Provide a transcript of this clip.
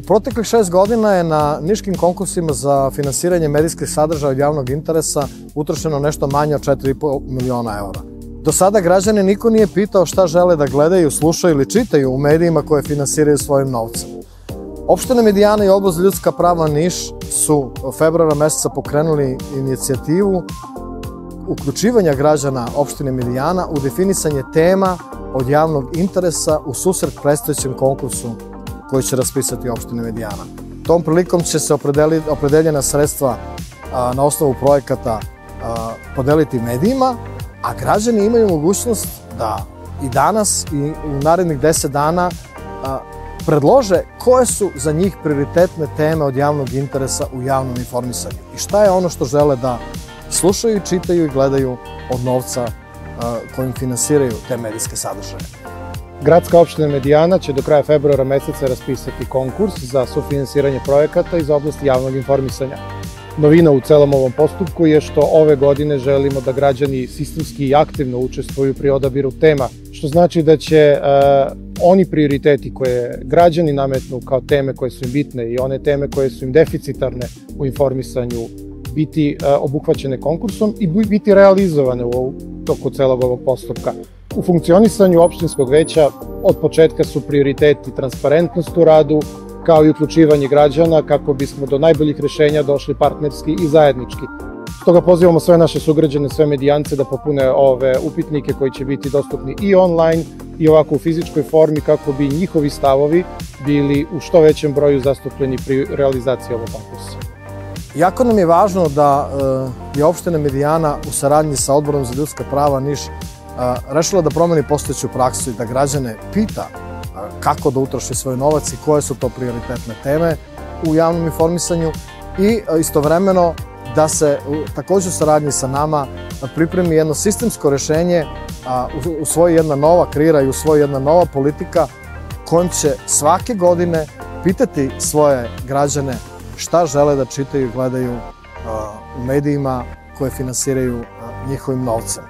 proteklih 6 godina je na niškim konkursima za finansiranje medijskih sadržaja od javnog interesa utrošeno nešto manje od 4,5 miliona eura. Do sada građane niko nije pitao šta žele da gledaju, slušaju ili čitaju u medijima koje finansiraju svojim novcem. Opština Medijana i Odbor za ljudska prava Niš su februara meseca pokrenuli inicijativu uključivanja građana opštine Medijana u definisanje tema od javnog interesa u susret predstojećem konkursu koji će raspisati opština Medijana. Tom prilikom će se opredeljena sredstva na osnovu projekata podeliti medijima, a građani imaju mogućnost da i danas i u narednih 10 dana predlože koje su za njih prioritetne teme od javnog interesa u javnom informisanju i šta je ono što žele da slušaju, čitaju i gledaju od novca kojim finansiraju te medijske sadržaje. Gradska opština Medijana će do kraja februara meseca raspisati konkurs za sufinansiranje projekata iz oblasti javnog informisanja. Novina u celom ovom postupku je što ove godine želimo da građani sistemski i aktivno učestvuju pri odabiru tema, što znači da će oni prioriteti koje građani nametnu kao teme koje su im bitne i one teme koje su im deficitarne u informisanju biti obuhvaćene konkursom i biti realizovane u toku celog ovog postupka. U funkcionisanju opštinskog veća od početka su prioriteti transparentnost u radu, kao i uključivanje građana kako bismo do najboljih rešenja došli partnerski i zajednički. Stoga pozivamo sve naše sugrađane, sve Medijance da popune ove upitnike koji će biti dostupni i online i ovako u fizičkoj formi kako bi njihovi stavovi bili u što većem broju zastupljeni pri realizaciji ovog konkursa. Jako nam je važno da je opština Medijana u saradnji sa Odborom za ljudska prava Niš rešila da promeni postojeću praksu i da građane pita kako da utroši svoj novac i koje su to prioritetne teme u javnom informisanju i istovremeno da se takođe u saradnji sa nama pripremi jedno sistemsko rešenje, usvoji jedna nova kreira i usvoji jedna nova politika kojom će svake godine pitati svoje građane šta žele da čitaju i gledaju u medijima koje finansiraju njihovim novcem.